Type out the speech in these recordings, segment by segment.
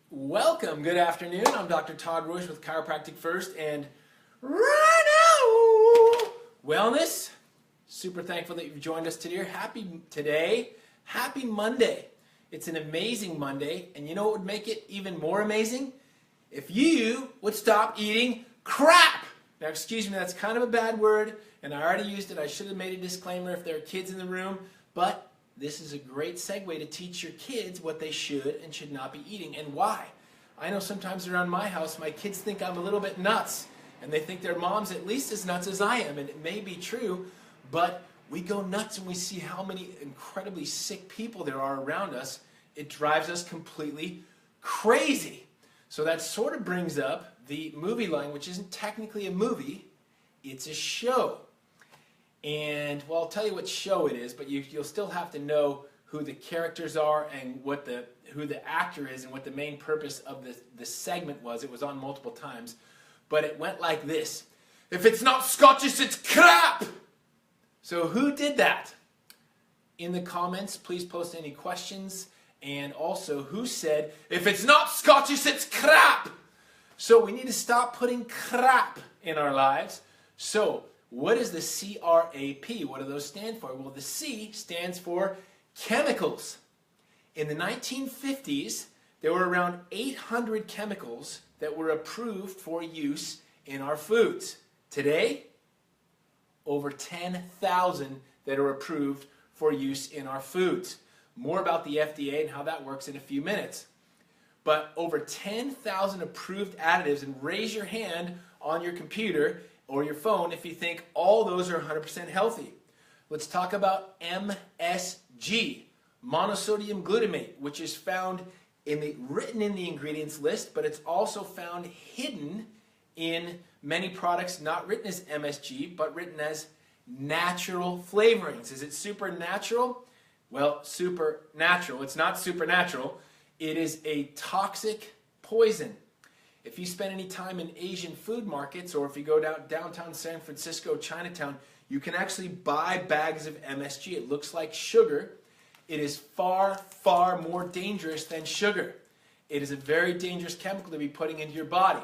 Welcome, good afternoon. I'm Dr. Todd Roche with Chiropractic First and Rhino Wellness. Super thankful that you've joined us today. Happy Monday. It's an amazing Monday, and you know what would make it even more amazing? If you would stop eating crap. Now, excuse me, that's kind of a bad word, and I already used it. I should have made a disclaimer if there are kids in the room, but this is a great segue to teach your kids what they should and should not be eating and why. I know sometimes around my house, my kids think I'm a little bit nuts, and they think their mom's at least as nuts as I am, and it may be true, but we go nuts when we see how many incredibly sick people there are around us. It drives us completely crazy. So that sort of brings up the movie line, which isn't technically a movie, it's a show. And, well, I'll tell you what show it is, but you'll still have to know who the characters are and who the actor is and what the main purpose of the segment was. It was on multiple times. But it went like this. If it's not Scottish, it's crap! So who did that? In the comments, please post any questions. And also, who said, if it's not Scottish, it's crap! So we need to stop putting crap in our lives. So, what is the CRAP? What do those stand for? Well, the C stands for chemicals. In the 1950s, there were around 800 chemicals that were approved for use in our foods. Today, over 10,000 that are approved for use in our foods. More about the FDA and how that works in a few minutes. But over 10,000 approved additives, and raise your hand on your computer or your phone if you think all those are 100% healthy. Let's talk about MSG, monosodium glutamate, which is found written in the ingredients list, but it's also found hidden in many products, not written as MSG, but written as natural flavorings. Is it supernatural? Well, supernatural. It's not supernatural. It is a toxic poison. If you spend any time in Asian food markets, or if you go downtown San Francisco, Chinatown, you can actually buy bags of MSG. It looks like sugar. It is far, far more dangerous than sugar. It is a very dangerous chemical to be putting into your body.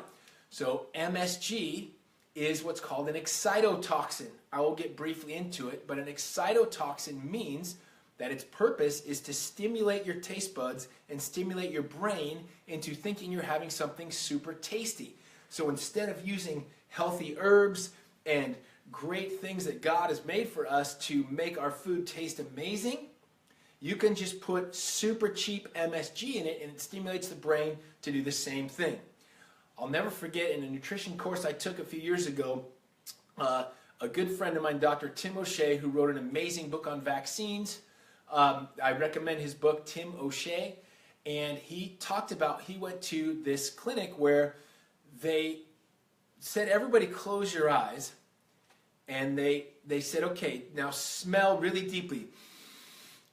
So MSG is what's called an excitotoxin. I will get briefly into it, but an excitotoxin means that its purpose is to stimulate your taste buds and stimulate your brain into thinking you're having something super tasty. So instead of using healthy herbs and great things that God has made for us to make our food taste amazing, you can just put super cheap MSG in it and it stimulates the brain to do the same thing. I'll never forget, in a nutrition course I took a few years ago, a good friend of mine, Dr. Tim O'Shea, who wrote an amazing book on vaccines. I recommend his book, Tim O'Shea, and he went to this clinic where they said, everybody close your eyes, and they said, okay, now smell really deeply.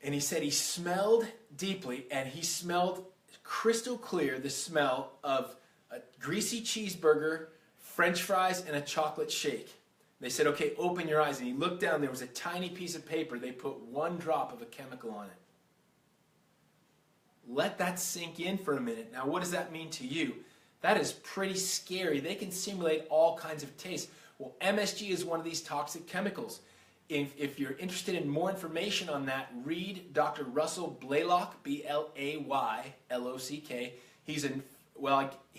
And he said he smelled deeply, and he smelled crystal clear the smell of a greasy cheeseburger, French fries, and a chocolate shake. They said, okay, open your eyes. And he looked down. There was a tiny piece of paper. They put one drop of a chemical on it. Let that sink in for a minute. Now, what does that mean to you? That is pretty scary. They can simulate all kinds of tastes. Well, MSG is one of these toxic chemicals. If you're interested in more information on that, read Dr. Russell Blaylock, B-L-A-Y-L-O-C-K. He's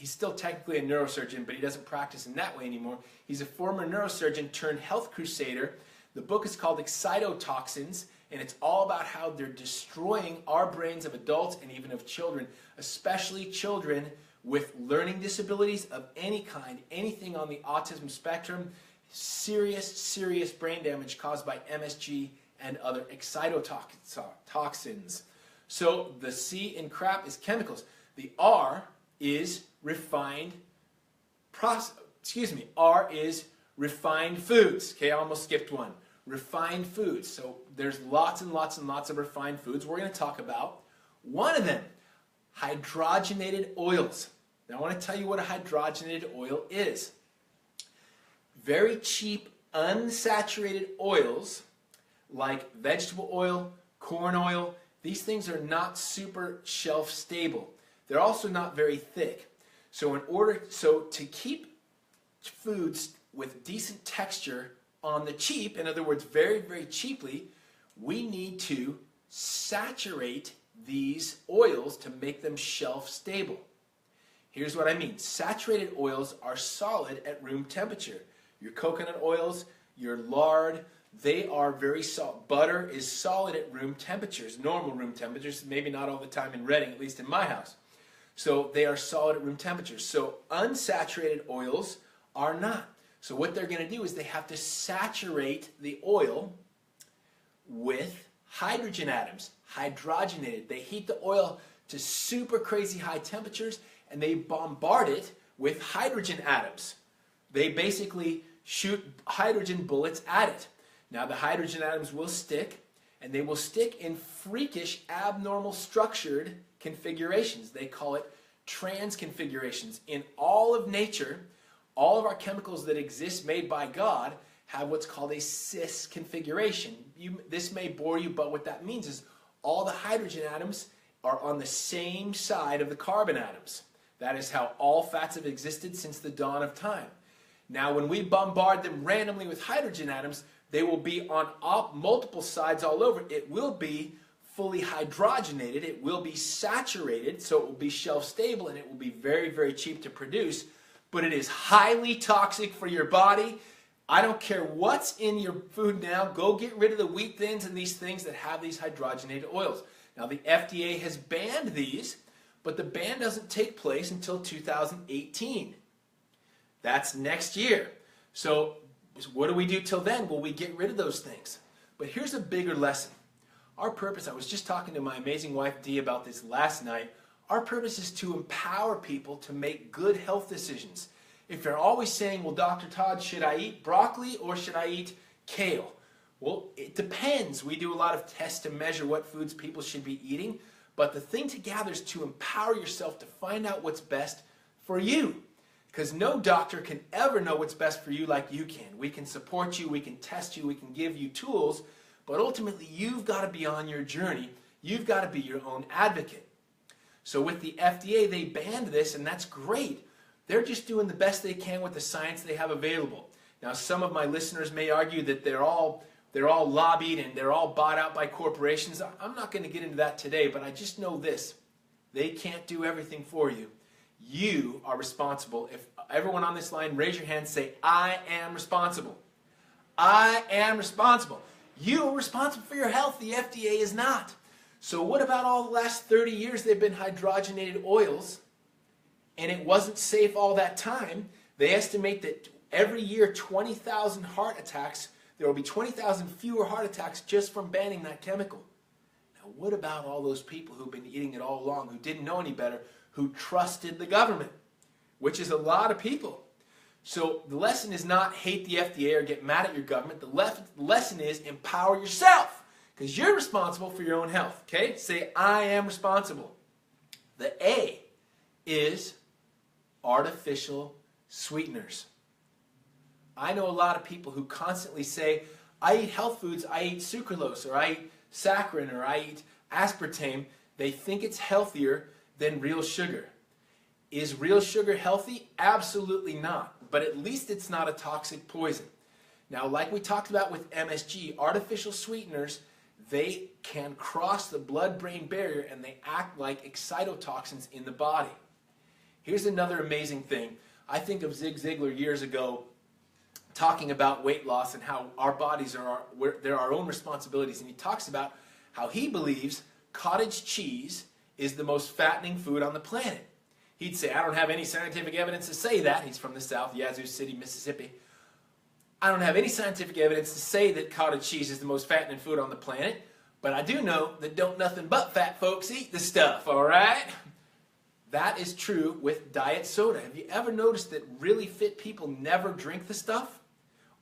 still technically a neurosurgeon, but he doesn't practice in that way anymore. He's a former neurosurgeon turned health crusader. The book is called Excitotoxins, and it's all about how they're destroying our brains of adults and even of children, especially children with learning disabilities of any kind, anything on the autism spectrum, serious, serious brain damage caused by MSG and other excitotoxins. So the C in crap is chemicals. The R is refined foods. Okay, I almost skipped one. Refined foods. So there's lots and lots and lots of refined foods. We're going to talk about one of them, hydrogenated oils. Now I want to tell you what a hydrogenated oil is. Very cheap, unsaturated oils like vegetable oil, corn oil. These things are not super shelf stable. they're also not very thick. So to keep foods with decent texture on the cheap, in other words, very, very cheaply, we need to saturate these oils to make them shelf stable. Here's what I mean. Saturated oils are solid at room temperature. Your coconut oils, your lard, they are very solid. Butter is solid at room temperatures, normal room temperatures, maybe not all the time in Reading, at least in my house. So they are solid at room temperatures. So unsaturated oils are not. So what they're going to do is they have to saturate the oil with hydrogen atoms, hydrogenated. They heat the oil to super crazy high temperatures and they bombard it with hydrogen atoms. They basically shoot hydrogen bullets at it. Now the hydrogen atoms will stick, and they will stick in freakish, abnormal structured configurations. They call it trans configurations. In all of nature, all of our chemicals that exist made by God have what's called a cis configuration. This may bore you, but what that means is all the hydrogen atoms are on the same side of the carbon atoms. That is how all fats have existed since the dawn of time. Now, when we bombard them randomly with hydrogen atoms, they will be on multiple sides all over. It will be fully hydrogenated. It will be saturated, so it will be shelf stable, and it will be very, very cheap to produce. But it is highly toxic for your body. I don't care what's in your food now. Go get rid of the wheat thins and these things that have these hydrogenated oils. Now, the FDA has banned these, but the ban doesn't take place until 2018. That's next year. So what do we do till then? Well, we get rid of those things. But here's a bigger lesson. Our purpose, I was just talking to my amazing wife Dee about this last night. Our purpose is to empower people to make good health decisions. If you're always saying, well, Dr. Todd, should I eat broccoli or should I eat kale? Well, it depends. We do a lot of tests to measure what foods people should be eating. But the thing to gather is to empower yourself to find out what's best for you. Because no doctor can ever know what's best for you like you can. We can support you, we can test you, we can give you tools, but ultimately you've got to be on your journey. You've got to be your own advocate. So with the FDA, they banned this, and that's great. They're just doing the best they can with the science they have available. Now, some of my listeners may argue that they're all lobbied and they're all bought out by corporations. I'm not going to get into that today, but I just know this. They can't do everything for you. You are responsible. If everyone on this line, raise your hand and say, I am responsible. I am responsible. You are responsible for your health. The FDA is not. So what about all the last 30 years they've been hydrogenated oils and it wasn't safe all that time? They estimate that every year 20,000 heart attacks, there will be 20,000 fewer heart attacks just from banning that chemical. Now what about all those people who've been eating it all along, who didn't know any better, who trusted the government, which is a lot of people. So the lesson is not hate the FDA or get mad at your government. The lesson is empower yourself, because you're responsible for your own health. Okay? Say, I am responsible. The A is artificial sweeteners. I know a lot of people who constantly say, I eat health foods, I eat sucralose, or I eat saccharin, or I eat aspartame. They think it's healthier than real sugar. Is real sugar healthy? Absolutely not. But at least it's not a toxic poison. Now, like we talked about with MSG, artificial sweeteners, they can cross the blood-brain barrier and they act like excitotoxins in the body. Here's another amazing thing. I think of Zig Ziglar years ago talking about weight loss and how our bodies they're our own responsibilities. And he talks about how he believes cottage cheese is the most fattening food on the planet. He'd say, I don't have any scientific evidence to say that. He's from the South, Yazoo City, Mississippi. I don't have any scientific evidence to say that cottage cheese is the most fattening food on the planet, but I do know that don't nothing but fat folks eat the stuff, all right? That is true with diet soda. Have you ever noticed that really fit people never drink the stuff?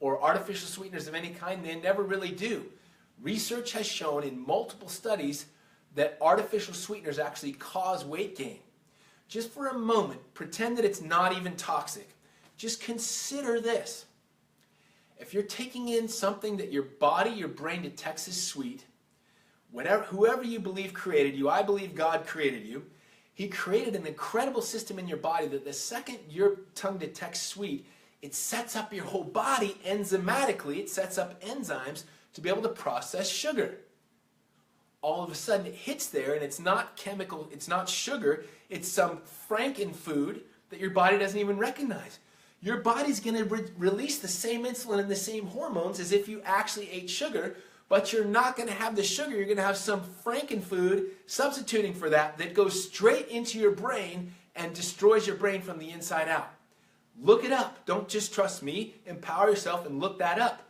Or artificial sweeteners of any kind? They never really do. Research has shown in multiple studies that artificial sweeteners actually cause weight gain. Just for a moment, pretend that it's not even toxic. Just consider this. If you're taking in something that your body, your brain detects as sweet, whoever you believe created you, I believe God created you, He created an incredible system in your body that the second your tongue detects sweet, it sets up your whole body enzymatically. It sets up enzymes to be able to process sugar. All of a sudden it hits there, and it's not chemical, it's not sugar, it's some franken food that your body doesn't even recognize. Your body's going to release the same insulin and the same hormones as if you actually ate sugar, but you're not going to have the sugar. You're going to have some franken food substituting for that goes straight into your brain and destroys your brain from the inside out. Look it up. Don't just trust me. Empower yourself and look that up.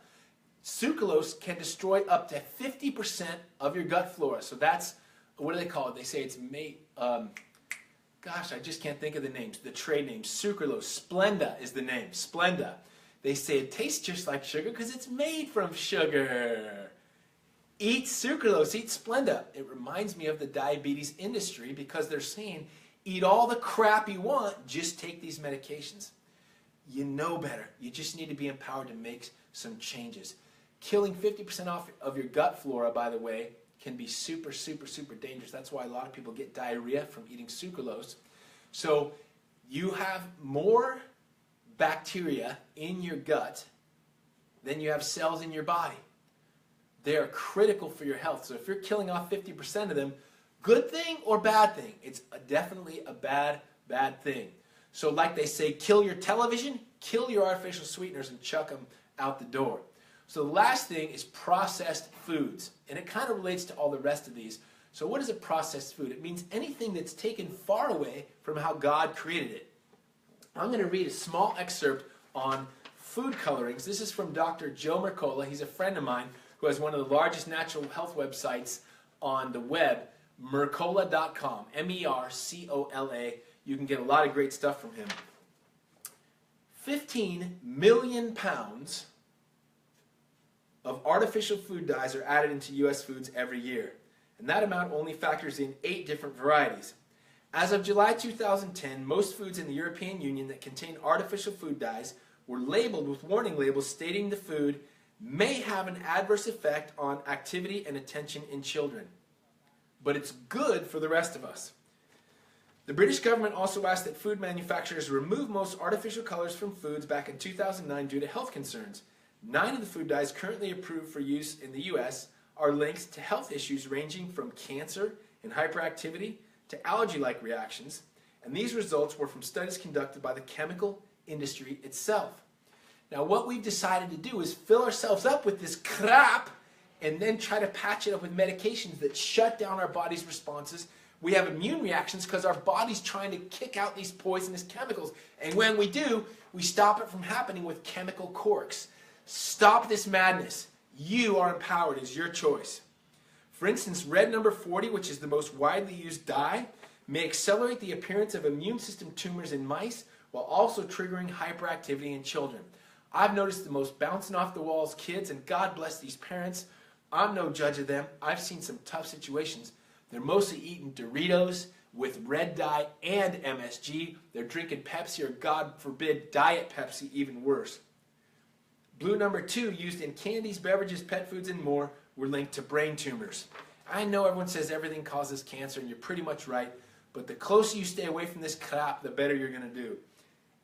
Sucralose can destroy up to 50% of your gut flora. So that's, what do they call it? They say it's made, gosh, I just can't think of the names. The trade name, sucralose. Splenda is the name, Splenda. They say it tastes just like sugar because it's made from sugar. Eat sucralose, eat Splenda. It reminds me of the diabetes industry because they're saying, eat all the crap you want, just take these medications. You know better. You just need to be empowered to make some changes. Killing 50% off of your gut flora, by the way, can be super, super, super dangerous. That's why a lot of people get diarrhea from eating sucralose. So you have more bacteria in your gut than you have cells in your body. They are critical for your health. So if you're killing off 50% of them, good thing or bad thing? It's definitely a bad, bad thing. So like they say, kill your television, kill your artificial sweeteners, and chuck them out the door. So the last thing is processed foods, and it kind of relates to all the rest of these. So what is a processed food? It means anything that's taken far away from how God created it. I'm going to read a small excerpt on food colorings. This is from Dr. Joe Mercola. He's a friend of mine who has one of the largest natural health websites on the web, Mercola.com, M-E-R-C-O-L-A. You can get a lot of great stuff from him. 15 million pounds of artificial food dyes are added into U.S. foods every year, and that amount only factors in 8 different varieties. As of July 2010, most foods in the European Union that contain artificial food dyes were labeled with warning labels stating the food may have an adverse effect on activity and attention in children, but it's good for the rest of us. The British government also asked that food manufacturers remove most artificial colors from foods back in 2009 due to health concerns. 9 of the food dyes currently approved for use in the U.S. are linked to health issues ranging from cancer and hyperactivity to allergy-like reactions, and these results were from studies conducted by the chemical industry itself. Now what we've decided to do is fill ourselves up with this crap and then try to patch it up with medications that shut down our body's responses. We have immune reactions because our body's trying to kick out these poisonous chemicals, and when we do, we stop it from happening with chemical corks. Stop this madness. You are empowered. It's your choice. For instance, red number 40, which is the most widely used dye, may accelerate the appearance of immune system tumors in mice while also triggering hyperactivity in children. I've noticed the most bouncing off the walls kids, and God bless these parents. I'm no judge of them. I've seen some tough situations. They're mostly eating Doritos with red dye and MSG. They're drinking Pepsi, or God forbid, Diet Pepsi, even worse. Blue number 2, used in candies, beverages, pet foods, and more, were linked to brain tumors. I know everyone says everything causes cancer, and you're pretty much right, but the closer you stay away from this crap, the better you're going to do.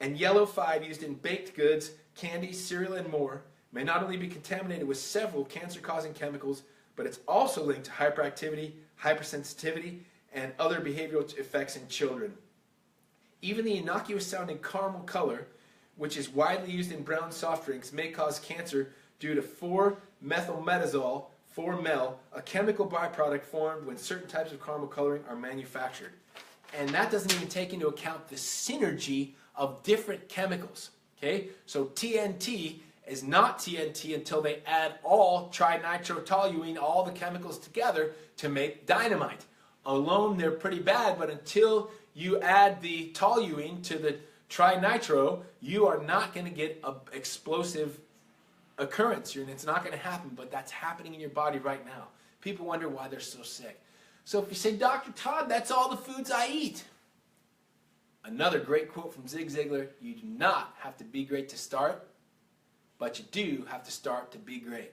And yellow 5, used in baked goods, candies, cereal, and more, may not only be contaminated with several cancer-causing chemicals, but it's also linked to hyperactivity, hypersensitivity, and other behavioral effects in children. Even the innocuous-sounding caramel color, which is widely used in brown soft drinks, may cause cancer due to 4-methylmetazole, 4-mel, a chemical byproduct formed when certain types of caramel coloring are manufactured. And that doesn't even take into account the synergy of different chemicals. Okay? So TNT is not TNT until they add all trinitrotoluene, all the chemicals together to make dynamite. Alone they're pretty bad, but until you add the toluene to the trinitro, you are not going to get an explosive occurrence. It's not going to happen, but that's happening in your body right now. People wonder why they're so sick. So if you say, Dr. Todd, that's all the foods I eat. Another great quote from Zig Ziglar: you do not have to be great to start, but you do have to start to be great.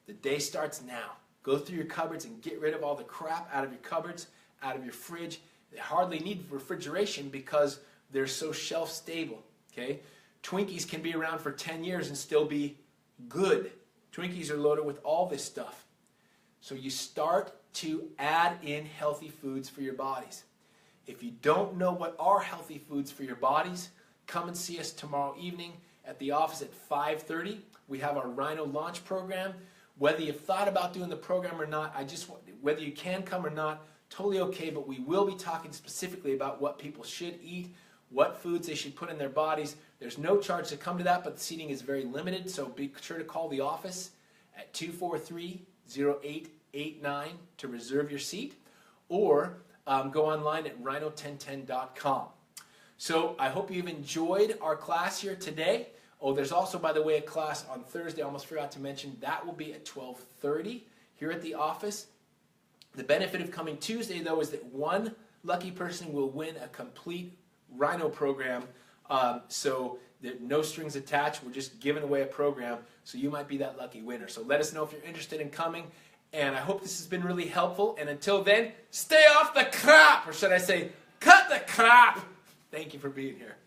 The day starts now. Go through your cupboards and get rid of all the crap out of your cupboards, out of your fridge. They hardly need refrigeration because they're so shelf stable. Okay? Twinkies can be around for 10 years and still be good. Twinkies are loaded with all this stuff. So you start to add in healthy foods for your bodies. If you don't know what are healthy foods for your bodies, come and see us tomorrow evening at the office at 5:30. We have our Rhino launch program. Whether you've thought about doing the program or not, whether you can come or not, totally okay, but we will be talking specifically about what people should eat, what foods they should put in their bodies. There's no charge to come to that, but the seating is very limited, so be sure to call the office at 243-0889 to reserve your seat, or go online at rhino1010.com. So I hope you've enjoyed our class here today. Oh, there's also, by the way, a class on Thursday. I almost forgot to mention. That will be at 12:30 here at the office. The benefit of coming Tuesday, though, is that one lucky person will win a complete Rhino program. So there are no strings attached. We're just giving away a program. So you might be that lucky winner. So let us know if you're interested in coming. And I hope this has been really helpful. And until then, stay off the crap. Or should I say, cut the crap. Thank you for being here.